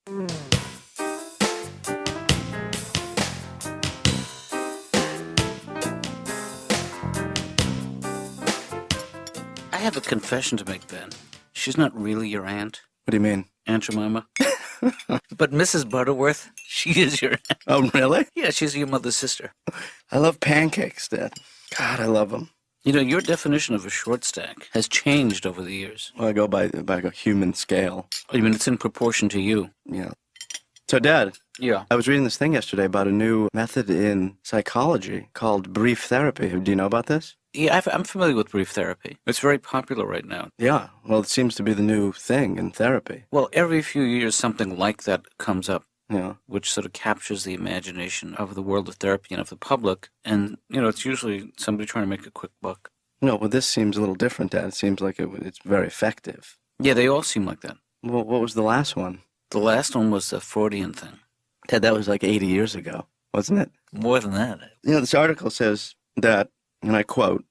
I have a confession to make, Ben. She's not really your aunt. What do you mean? Aunt Jemima. But Mrs. Butterworth, she is your aunt. Oh, really? Yeah, she's your mother's sister. I love pancakes, Dad. God, I love them. You know, your definition of a short stack has changed over the years. Well, I go by a human scale. Oh, you mean it's in proportion to you? Yeah. So, Dad, Yeah. I was reading this thing yesterday about a new method in psychology called brief therapy. Do you know about this? Yeah, I'm familiar with brief therapy. It's very popular right now. Yeah. Well, it seems to be the new thing in therapy. Well, every few years something like that comes up, Yeah. which sort of captures the imagination of the world of therapy and of the public. And, you know, it's usually somebody trying to make a quick buck. No, well, this seems a little different, Dad. It seems like it's very effective. Yeah, they all seem like that. Well, what was the last one? The last one was the Freudian thing. Dad, that was like 80 years ago, wasn't it? More than that. You know, this article says that, and I quote,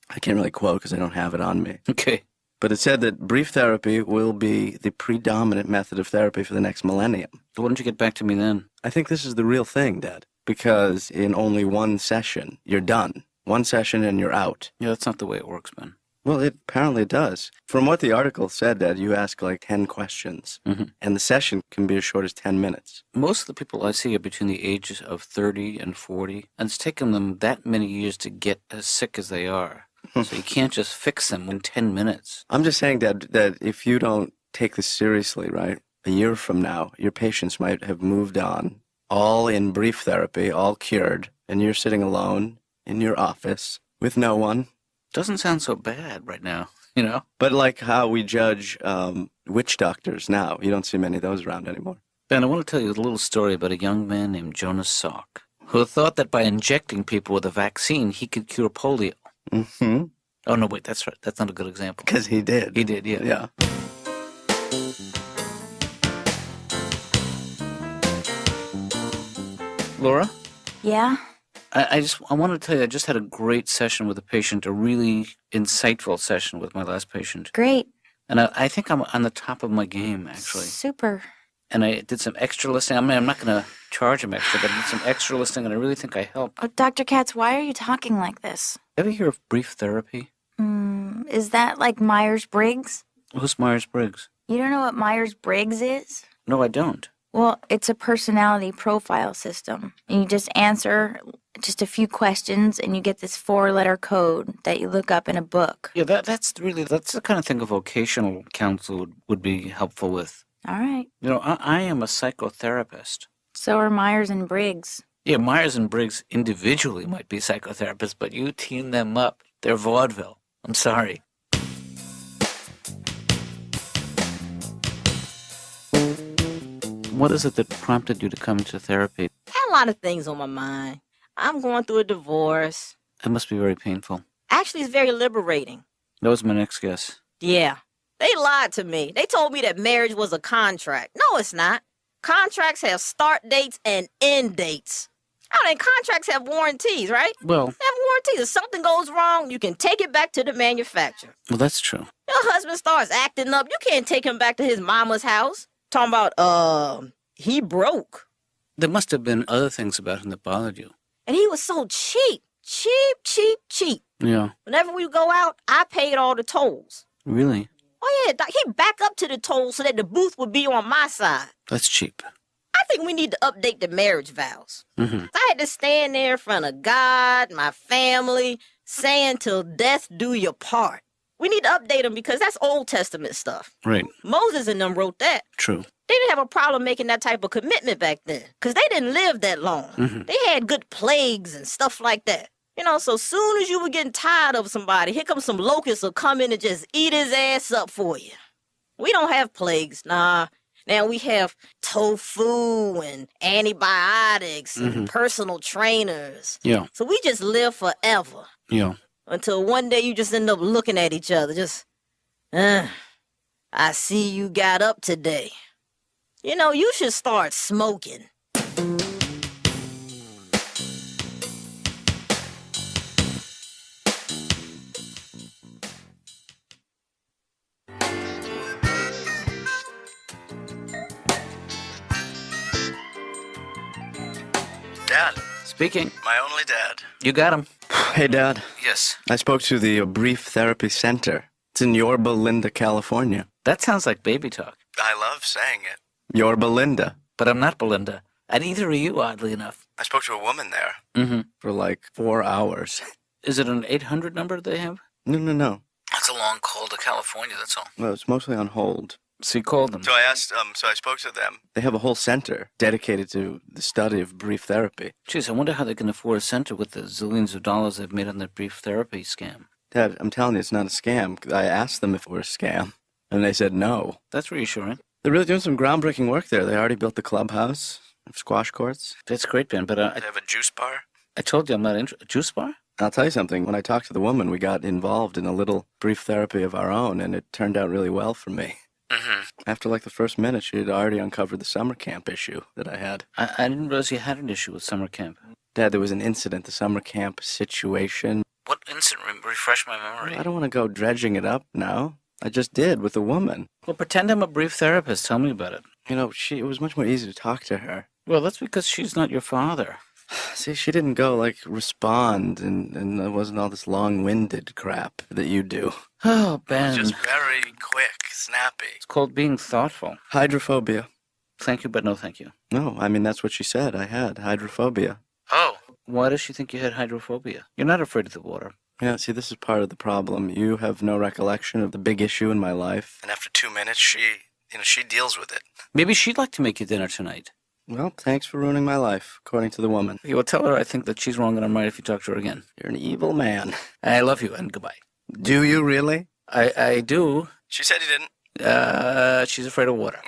I can't really quote because I don't have it on me, Okay. but it said that brief therapy will be the predominant method of therapy for the next millennium. Why don't you get back to me then? I think this is the real thing, Dad, because in only one session, you're done. One session and you're out. Yeah, that's not the way it works, Ben. Well, it apparently does. From what the article said, Dad, you ask like 10 questions, and the session can be as short as 10 minutes. Most of the people I see are between the ages of 30 and 40, and it's taken them that many years to get as sick as they are. So you can't just fix them in 10 minutes. I'm just saying, Dad, that if you don't take this seriously, right, a year from now, your patients might have moved on, all in brief therapy, all cured, and you're sitting alone in your office with no one. Doesn't sound so bad right now, you know? But like how we judge witch doctors now, you don't see many of those around anymore. Ben, I want to tell you a little story about a young man named Jonas Salk, who thought that by injecting people with a vaccine, he could cure polio. Mm-hmm. Oh, no, wait, that's right. That's not a good example. Because he did. He did, yeah. Yeah. Laura? Yeah? I want to tell you, I just had a great session with a patient, a really insightful session with my last patient. Great. And I think I'm on the top of my game, actually. Super. And I did some extra listening. I mean, I'm not going to charge him extra, but I did some extra listening, and I really think I helped. Oh, Dr. Katz, why are you talking like this? Ever hear of brief therapy? Is that like Myers-Briggs? Who's Myers-Briggs? You don't know what Myers-Briggs is? No, I don't. Well, it's a personality profile system. And you just answer just a few questions, and you get this 4-letter code that you look up in a book. Yeah, that's the kind of thing a vocational counsel would be helpful with. All right. You know, I am a psychotherapist. So are Myers and Briggs. Yeah, Myers and Briggs individually might be psychotherapists, but you team them up, they're vaudeville. I'm sorry. What is it that prompted you to come to therapy? I had a lot of things on my mind. I'm going through a divorce. It must be very painful. Actually, it's very liberating. That was my next guess. Yeah. They lied to me. They told me that marriage was a contract. No, it's not. Contracts have start dates and end dates. Oh, and contracts have warranties, right? Well, They have warranties. If something goes wrong, you can take it back to the manufacturer. that's true. Your husband starts acting up. You can't take him back to his mama's house. Talking about, he broke. There must have been other things about him that bothered you. And he was so cheap. Cheap. Yeah. Whenever we go out, I paid all the tolls. Really? Oh, yeah, Doc, he'd back up to the toll so that the booth would be on my side. That's cheap. I think we need to update the marriage vows. Mm-hmm. I had to stand there in front of God, my family, saying till death do your part. We need to update them because that's Old Testament stuff. Right. Moses and them wrote that. True. They didn't have a problem making that type of commitment back then because they didn't live that long. Mm-hmm. They had good plagues and stuff like that. You know, so soon as you were getting tired of somebody, here comes some locusts will come in and just eat his ass up for you. We don't have plagues, nah. Now we have tofu and antibiotics and personal trainers. Yeah. So we just live forever. Yeah. Until one day you just end up looking at each other, just, I see you got up today. You know, you should start smoking. Dad. Speaking. My only dad. You got him. Hey, Dad. Yes. I spoke to the Brief Therapy Center. It's in Yorba Linda, California. That sounds like baby talk. I love saying it. Yorba Linda. But I'm not Belinda. And neither are you, oddly enough. I spoke to a woman there Mm-hmm. for like 4 hours. Is it an 800 number they have? No. That's a long call to California, that's all. Well, it's mostly on hold. So you called them. So I spoke to them. They have a whole center dedicated to the study of brief therapy. Jeez, I wonder how they can afford a center with the zillions of dollars they've made on that brief therapy scam. Dad, I'm telling you, it's not a scam. I asked them if it were a scam, and they said no. That's reassuring. They're really doing some groundbreaking work there. They already built the clubhouse, squash courts. That's great, Ben, but They have a juice bar. I told you I'm not interested. Juice bar? I'll tell you something. When I talked to the woman, we got involved in a little brief therapy of our own, and it turned out really well for me. Mm-hmm. After like the first minute, she had already uncovered the summer camp issue that I had. I didn't realize you had an issue with summer camp. Dad, there was an incident, the summer camp situation. What incident? Refresh my memory. I don't want to go dredging it up now. I just did with a woman. Well, pretend I'm a brief therapist. Tell me about it. You know, it was much more easy to talk to her. Well, that's because she's not your father. See, she didn't go, respond, and there wasn't all this long-winded crap that you do. Oh, Ben. very quick, snappy. It's called being thoughtful. Hydrophobia. Thank you, but no thank you. No, I mean, that's what she said. I had hydrophobia. Oh. Why does she think you had hydrophobia? You're not afraid of the water. Yeah, see, this is part of the problem. You have no recollection of the big issue in my life. And after 2 minutes, she deals with it. Maybe she'd like to make you dinner tonight. Well, thanks for ruining my life, according to the woman. You will tell her I think that she's wrong and I'm right if you talk to her again. You're an evil man. I love you and goodbye. Do you really? I do. She said you didn't. She's afraid of water.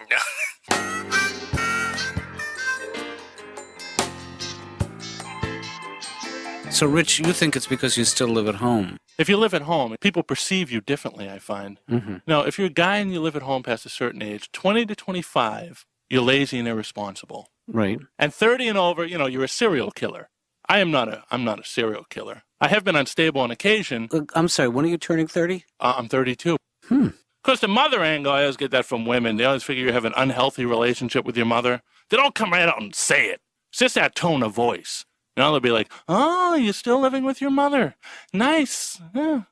So, Rich, you think it's because you still live at home. If you live at home, people perceive you differently, I find. Mm-hmm. Now, if you're a guy and you live at home past a certain age, 20 to 25, you're lazy and irresponsible. Right. And 30 and over, you're a serial killer. I'm not a serial killer. I have been unstable on occasion. I'm sorry, when are you turning 30? I'm 32. Because the mother angle, I always get that from women. They always figure you have an unhealthy relationship with your mother. They don't come right out and say it. It's just that tone of voice. They'll be like, oh, you're still living with your mother. Nice. Yeah.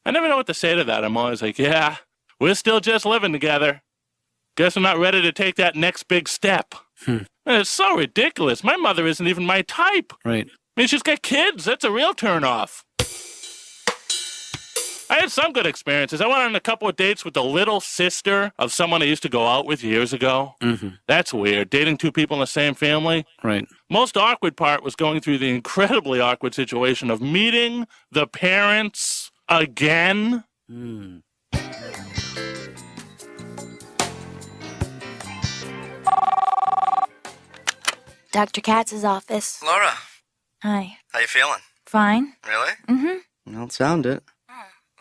I never know what to say to that. I'm always like, yeah, we're still just living together. Guess I'm not ready to take that next big step. It's so ridiculous. My mother isn't even my type. Right. I mean, she's got kids. That's a real turnoff. I had some good experiences. I went on a couple of dates with the little sister of someone I used to go out with years ago. Mm-hmm. That's weird. Dating two people in the same family. Right. Most awkward part was going through the incredibly awkward situation of meeting the parents again. Mm. Dr. Katz's office. Laura, Hi. how you feeling? Fine? Really? Mm-hmm. Don't sound it.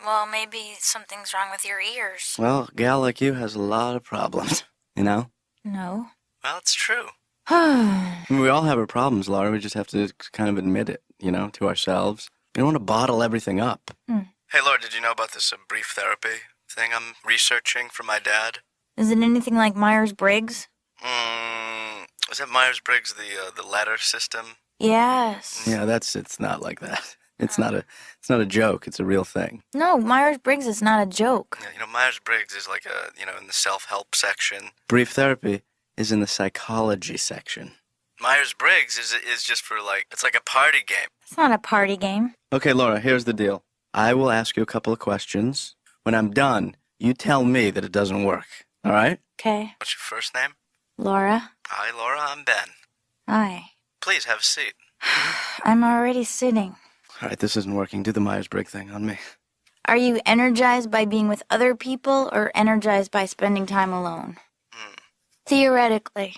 Well, maybe something's wrong with your ears. Well, a gal like you has a lot of problems, you know? No. Well, it's true. I I mean, we all have our problems, Laura. We just have to kind of admit it, to ourselves. We don't want to bottle everything up. Hey, Laura, did you know about this brief therapy thing I'm researching for my dad? Is it anything like Myers-Briggs? Is that Myers-Briggs, the ladder system? Yes. Yeah, it's not like that. It's not a joke. It's a real thing. No, Myers-Briggs is not a joke. Yeah, Myers-Briggs is like in the self-help section. Brief therapy is in the psychology section. Myers-Briggs is just for it's like a party game. It's not a party game. Okay, Laura, here's the deal. I will ask you a couple of questions. When I'm done, you tell me that it doesn't work. All right? Okay. What's your first name? Laura? Hi, Laura. I'm Ben. Hi. Please have a seat. I'm already sitting. All right, this isn't working. Do the Myers-Briggs thing on me. Are you energized by being with other people or energized by spending time alone? Theoretically.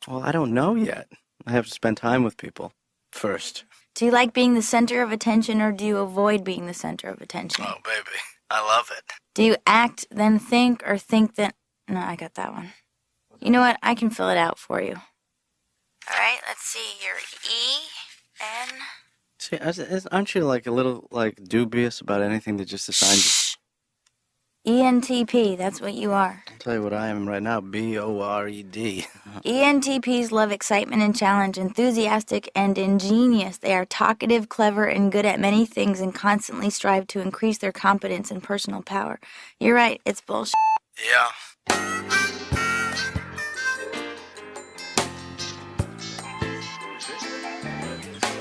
Well, I don't know yet. I have to spend time with people first. Do you like being the center of attention or do you avoid being the center of attention? Oh, baby. I love it. Do you act, then think, or think then... No, I got that one. You know what? I can fill it out for you. All right, let's see. You're E-N... See, aren't you a little dubious about anything that just assigns ENTP, that's what you are. I'll tell you what I am right now, BORED. ENTPs love excitement and challenge, enthusiastic and ingenious. They are talkative, clever, and good at many things and constantly strive to increase their competence and personal power. You're right, it's bullshit. Yeah.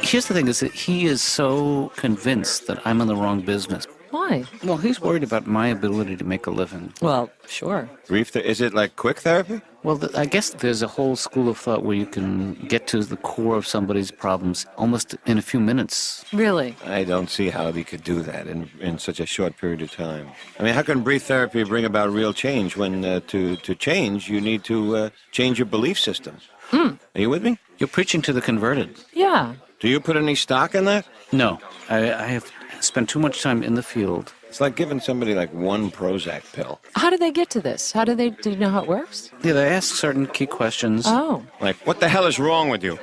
Here's the thing is that he is so convinced that I'm in the wrong business. Why? Well, he's worried about my ability to make a living. Well, sure. Is it like quick therapy? Well, I guess there's a whole school of thought where you can get to the core of somebody's problems almost in a few minutes. Really? I don't see how he could do that in such a short period of time. I mean, how can brief therapy bring about real change when to change, you need to change your belief system? Are you with me? You're preaching to the converted. Yeah. Do you put any stock in that? No, I have spent too much time in the field. It's like giving somebody like one Prozac pill. How did they get to this? Do you know how it works? Yeah, they ask certain key questions. Oh. Like, what the hell is wrong with you?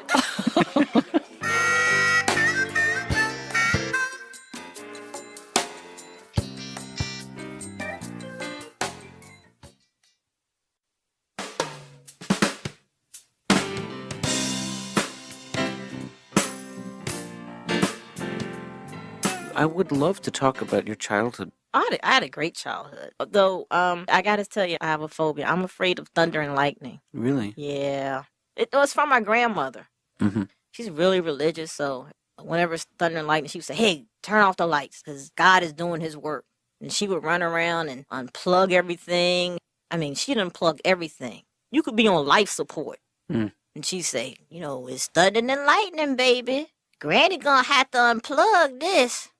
I would love to talk about your childhood. I had a great childhood. Though, I gotta tell you, I have a phobia. I'm afraid of thunder and lightning. Really? Yeah. It was from my grandmother. Mm-hmm. She's really religious, so whenever it's thunder and lightning, she would say, hey, turn off the lights, because God is doing his work. And she would run around and unplug everything. I mean, she'd unplug everything. You could be on life support. Mm. And she'd say, it's thunder and lightning, baby. Granny gonna have to unplug this.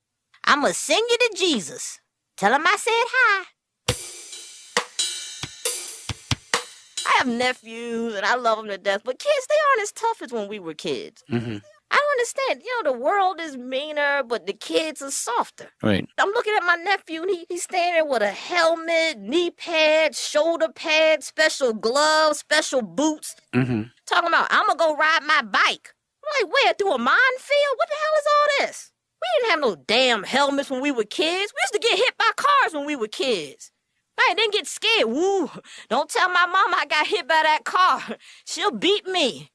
I'ma sing you to Jesus. Tell him I said hi. I have nephews, and I love them to death, but kids, they aren't as tough as when we were kids. Mm-hmm. I don't understand. The world is meaner, but the kids are softer. Right. I'm looking at my nephew, and he's standing there with a helmet, knee pads, shoulder pads, special gloves, special boots. Mm-hmm. Talking about, I'm going to go ride my bike. I'm like, where, through a minefield? What the hell is all this? We didn't have no damn helmets when we were kids. We used to get hit by cars when we were kids. I didn't get scared. Woo, don't tell my mama I got hit by that car. She'll beat me.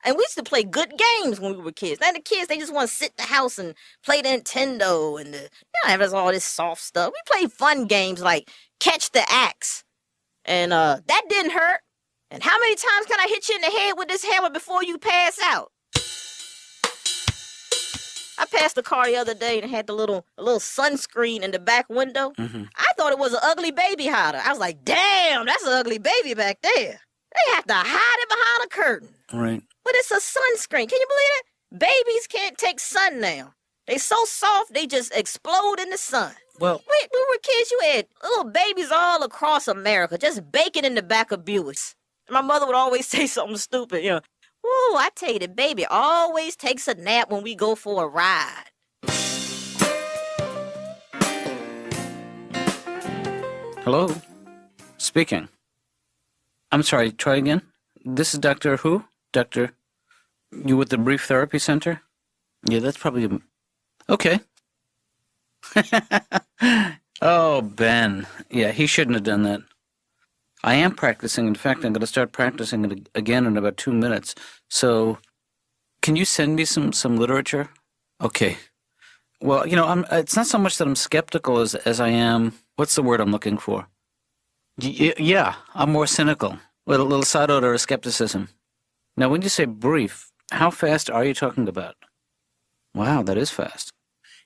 And we used to play good games when we were kids. Now the kids, they just want to sit in the house and play Nintendo and have us all this soft stuff. We played fun games like Catch the Axe. And that didn't hurt. And how many times can I hit you in the head with this hammer before you pass out? I passed the car the other day and had a little sunscreen in the back window. Mm-hmm. I thought it was an ugly baby hider. I was like, damn, that's an ugly baby back there. They have to hide it behind a curtain. Right. But it's a sunscreen. Can you believe that? Babies can't take sun now. They so soft, they just explode in the sun. Well, When we were kids, you had little babies all across America just baking in the back of Buicks. My mother would always say something stupid, Ooh, I tell you, the baby always takes a nap when we go for a ride. hello? Speaking. I'm sorry, try again? This is Dr. Who? You with the Brief Therapy Center? Yeah, that's probably okay. Oh, Ben. Yeah, he shouldn't have done that. I am practicing. In fact, I'm going to start practicing it again in about 2 minutes. So, can you send me some literature? Okay. Well, it's not so much that I'm skeptical as I am. What's the word I'm looking for? Yeah, I'm more cynical. With a little side order of skepticism. Now, when you say brief, how fast are you talking about? Wow, that is fast.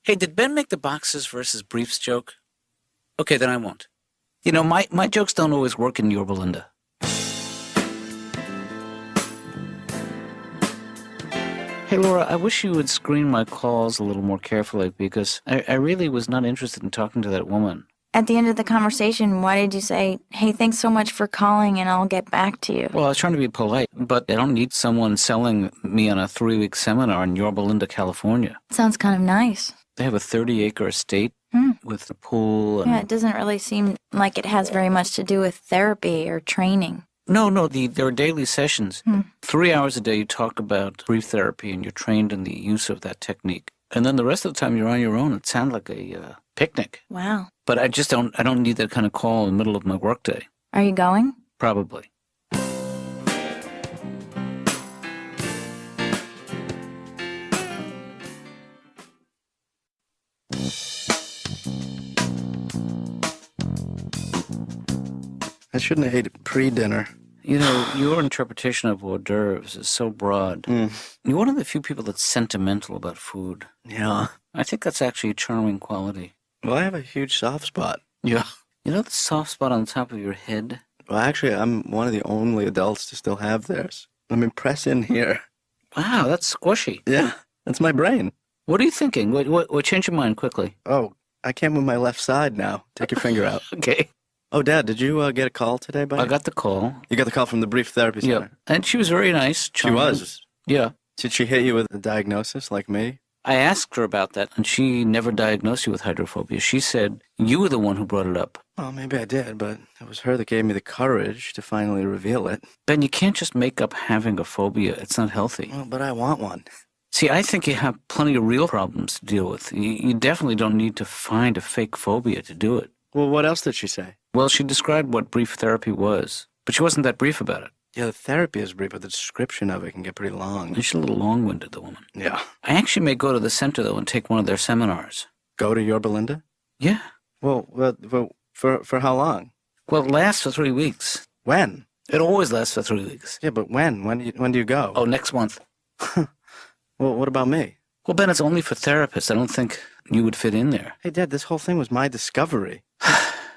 Hey, did Ben make the boxes versus briefs joke? Okay, then I won't. My jokes don't always work in your Belinda. Hey, Laura, I wish you would screen my calls a little more carefully because I really was not interested in talking to that woman. At the end of the conversation, why did you say, hey, thanks so much for calling and I'll get back to you? Well, I was trying to be polite, but I don't need someone selling me on a 3-week seminar in Yorba Linda, California. Sounds kind of nice. They have a 30-acre estate with a pool. And... Yeah, it doesn't really seem like it has very much to do with therapy or training. No, there are daily sessions. 3 hours a day you talk about brief therapy and you're trained in the use of that technique. And then the rest of the time you're on your own. It sounds like a picnic. Wow. But I don't need that kind of call in the middle of my workday. Are you going? Probably. I shouldn't have ate pre-dinner. You know, your interpretation of hors d'oeuvres is so broad. You're one of the few people that's sentimental about food. Yeah. I think that's actually a charming quality. Well, I have a huge soft spot. Yeah. You know the soft spot on the top of your head? Well, actually, I'm one of the only adults to still have theirs. I mean, press in here. Wow, that's squishy. Yeah, that's my brain. What are you thinking? What change your mind quickly. Oh, I can't move my left side now. Take your finger out. Okay. Oh, Dad, did you get a call today, buddy? I got the call. You got the call from the brief therapy Yeah. center? And she was very nice. She charming. was. Yeah. Did she hit you with a diagnosis like me? I asked her about that, and she never diagnosed you with hydrophobia. She said you were the one who brought it up. Well, maybe I did, but it was her that gave me the courage to finally reveal it. Ben, you can't just make up having a phobia. It's not healthy. Well, but I want one. See, I think you have plenty of real problems to deal with. You definitely don't need to find a fake phobia to do it. Well, what else did she say? Well, she described what brief therapy was, but she wasn't that brief about it. Yeah, the therapy is brief, but the description of it can get pretty long. She's a little long-winded, the woman. Yeah. I actually may go to the center, though, and take one of their seminars. Go to your Belinda? Yeah. Well, for how long? Well, it lasts for 3 weeks. When? It always lasts for 3 weeks. Yeah, but when? When do you go? Oh, next month. Well, what about me? Well, Ben, it's only for therapists. I don't think you would fit in there. Hey, Dad, this whole thing was my discovery.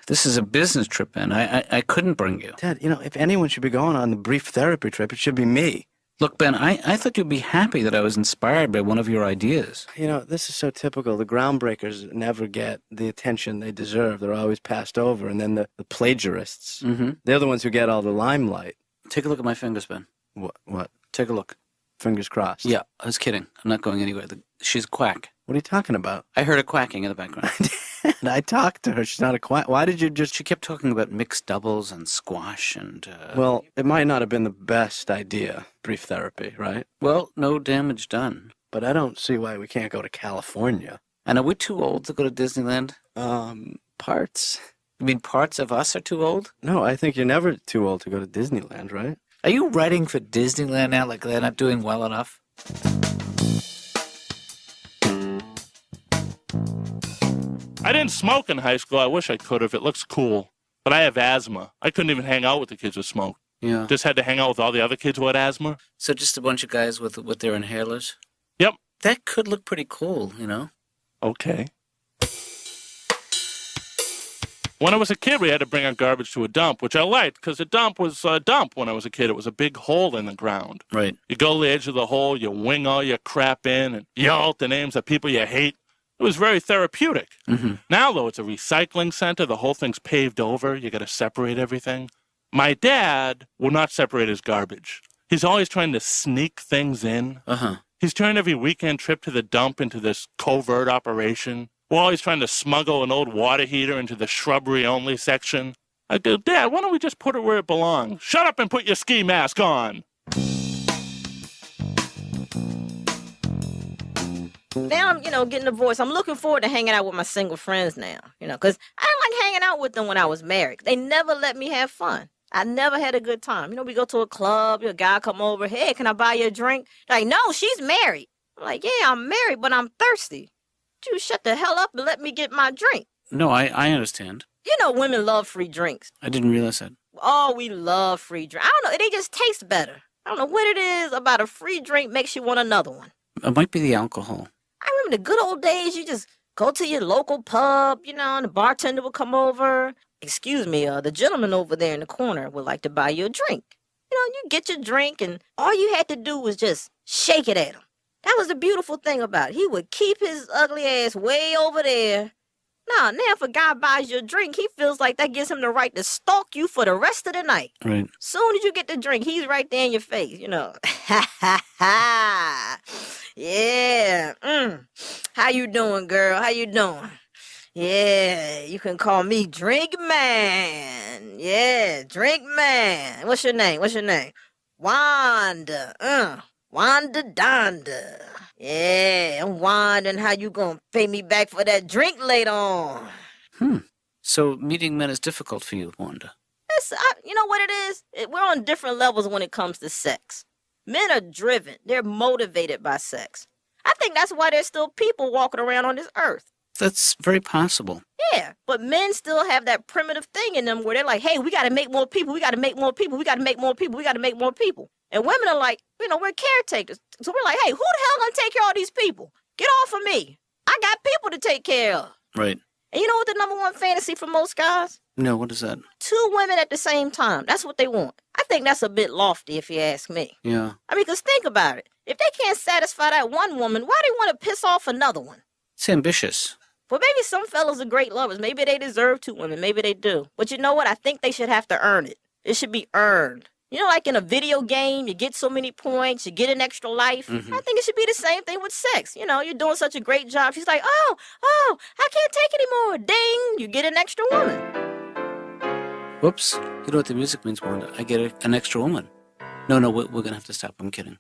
This is a business trip, Ben. I couldn't bring you. Dad, if anyone should be going on the brief therapy trip, it should be me. Look, Ben, I thought you'd be happy that I was inspired by one of your ideas. This is so typical. The groundbreakers never get the attention they deserve. They're always passed over. And then the plagiarists, they're the ones who get all the limelight. Take a look at my fingers, Ben. What? Take a look. Fingers crossed. Yeah, I was kidding. I'm not going anywhere. She's a quack. What are you talking about? I heard her quacking in the background. And I talked to her. She's not a quack. Why did you just... She kept talking about mixed doubles and squash and... Well, it might not have been the best idea, brief therapy, right? Well, no damage done. But I don't see why we can't go to California. And are we too old to go to Disneyland? Parts. You mean parts of us are too old? No, I think you're never too old to go to Disneyland, right? Are you writing for Disneyland now like they're not doing well enough? I didn't smoke in high school. I wish I could have. It looks cool. But I have asthma. I couldn't even hang out with the kids who smoke. Yeah. Just had to hang out with all the other kids who had asthma. So just a bunch of guys with their inhalers? Yep. That could look pretty cool, you know? Okay. When I was a kid, we had to bring our garbage to a dump, which I liked because a dump was a dump when I was a kid. It was a big hole in the ground. Right. You go to the edge of the hole, you wing all your crap in, and yell out the names of people you hate. It was very therapeutic. Mm-hmm. Now, though, it's a recycling center. The whole thing's paved over. You got to separate everything. My dad will not separate his garbage. He's always trying to sneak things in. Uh-huh. He's turned every weekend trip to the dump into this covert operation. We're always trying to smuggle an old water heater into the shrubbery-only section. I go, Dad, why don't we just put it where it belongs? Shut up and put your ski mask on. Now I'm, getting a voice. I'm looking forward to hanging out with my single friends now, because I didn't like hanging out with them when I was married. They never let me have fun. I never had a good time. We go to a club, a guy come over, hey, can I buy you a drink? They're like, no, she's married. I'm like, yeah, I'm married, but I'm thirsty. You shut the hell up and let me get my drink. No, I understand. Women love free drinks. I didn't realize that. Oh, we love free drinks. I don't know, they just taste better. I don't know what it is about a free drink makes you want another one. It might be the alcohol. I remember the good old days. You just go to your local pub, and the bartender would come over. Excuse me, the gentleman over there in the corner would like to buy you a drink. You get your drink, and all you had to do was just shake it at him. That was the beautiful thing about it. He would keep his ugly ass way over there. Now if a guy buys you a drink, he feels like that gives him the right to stalk you for the rest of the night. Right. Soon as you get the drink, he's right there in your face, Ha, ha, ha. Yeah. How you doing, girl? How you doing? Yeah, you can call me Drink Man. Yeah, Drink Man. What's your name? Wanda. Wanda Donda. Yeah, I'm wondering how you gonna pay me back for that drink later on. So meeting men is difficult for you, Wanda. You know what it is? We're on different levels when it comes to sex. Men are driven. They're motivated by sex. I think that's why there's still people walking around on this earth. That's very possible. Yeah, but men still have that primitive thing in them where they're like, hey, we got to make more people. We got to make more people. We got to make more people. We got to make more people. And women are like, we're caretakers. So we're like, hey, who the hell going to take care of all these people? Get off of me. I got people to take care of. Right. And you know what the number one fantasy for most guys? No, what is that? 2 women at the same time. That's what they want. I think that's a bit lofty if you ask me. Yeah. I mean, because think about it. If they can't satisfy that one woman, why do they want to piss off another one? It's ambitious. Well, maybe some fellas are great lovers. Maybe they deserve 2 women. Maybe they do. But you know what? I think they should have to earn it. It should be earned. You know, like in a video game, you get so many points, you get an extra life. Mhm. I think it should be the same thing with sex. You know, you're doing such a great job. She's like, oh, I can't take anymore. Ding, you get an extra woman. Whoops. You know what the music means, Wanda? I get an extra woman. No, we're going to have to stop. I'm kidding.